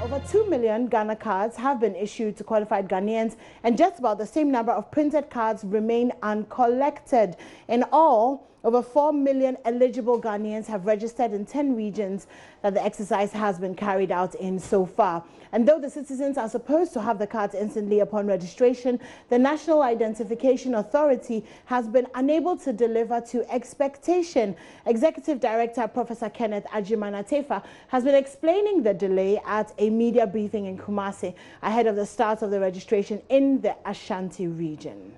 over 2 million Ghana cards have been issued to qualified Ghanaians, and just about the same number of printed cards remain uncollected. In all, over 4 million eligible Ghanaians have registered in 10 regions that the exercise has been carried out in so far. And though the citizens are supposed to have the cards instantly upon registration, the National Identification Authority has been unable to deliver to expectation. Executive Director Professor Kenneth Ajimanatefa has been explaining the delay at a media briefing in Kumasi ahead of the start of the registration in the Ashanti region.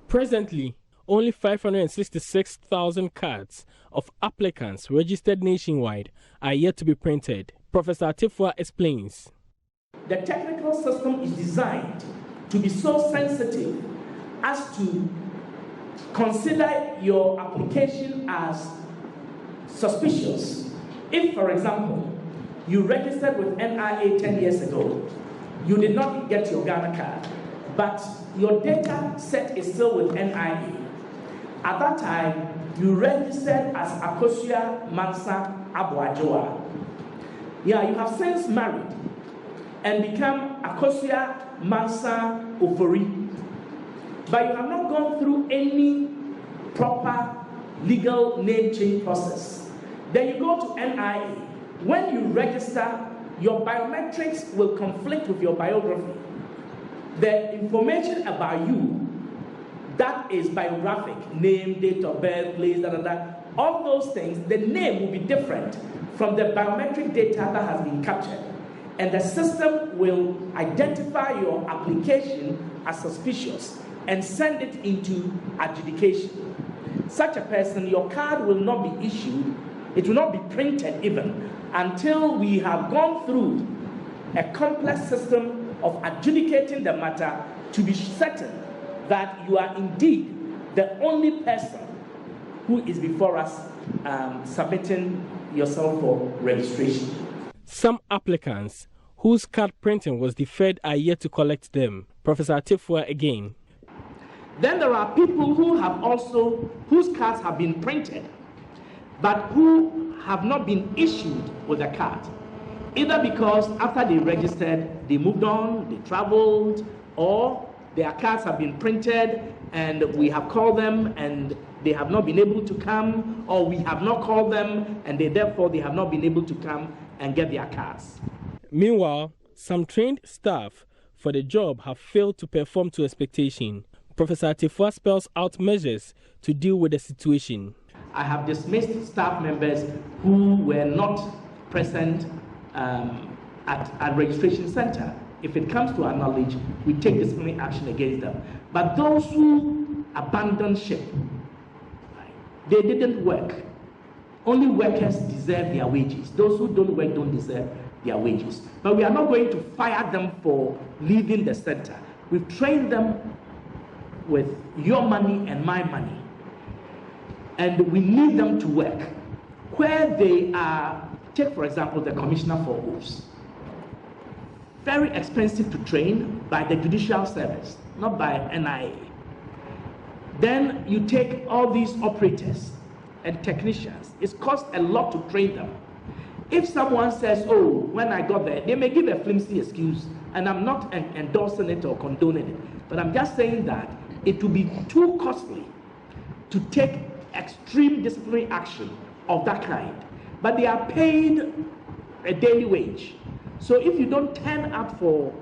Presently, only 566,000 cards of applicants registered nationwide are yet to be printed. Professor Atifua explains. The technical system is designed to be so sensitive as to consider your application as suspicious. If, for example, you registered with NIA 10 years ago, you did not get your Ghana card, but your data set is still with NIA. At that time, you registered as Akosua Mansa Abuajoa. Yeah, you have since married and become Akosua Mansa Ofori. But you have not gone through any proper legal name change process. Then you go to NIA. When you register, your biometrics will conflict with your biography. The information about you that is biographic, name, date of birth, place, all those things, the name will be different from the biometric data that has been captured. And the system will identify your application as suspicious and send it into adjudication. Such a person, your card will not be issued, it will not be printed even, until we have gone through a complex system of adjudicating the matter to be certain that you are indeed the only person who is before us submitting yourself for registration. Some applicants whose card printing was deferred are yet to collect them. Professor Atifua again. Then there are people who have also, whose cards have been printed, but who have not been issued with a card. Either because after they registered, they moved on, they traveled, or their cards have been printed and we have called them and they have not been able to come, or we have not called them and therefore they have not been able to come and get their cards. Meanwhile, some trained staff for the job have failed to perform to expectation. Professor Atifua spells out measures to deal with the situation. I have dismissed staff members who were not present at registration center. If it comes to our knowledge, we take disciplinary action against them. But those who abandon ship, they didn't work. Only workers deserve their wages. Those who don't work don't deserve their wages. But we are not going to fire them for leaving the center. We've trained them with your money and my money. And we need them to work. Where they are, take for example the Commissioner for Oaths. Very expensive to train by the Judicial Service, not by NIA. Then you take all these operators and technicians. It's cost a lot to train them. If someone says, oh, when I got there, they may give a flimsy excuse, and I'm not endorsing it or condoning it, but I'm just saying that it would be too costly to take extreme disciplinary action of that kind. But they are paid a daily wage. So if you don't turn up for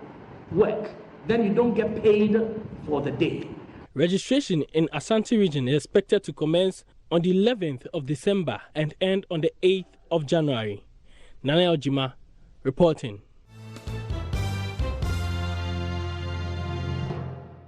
work, then you don't get paid for the day. Registration in Ashanti region is expected to commence on the 11th of December and end on the 8th of January. Nana Ojima reporting.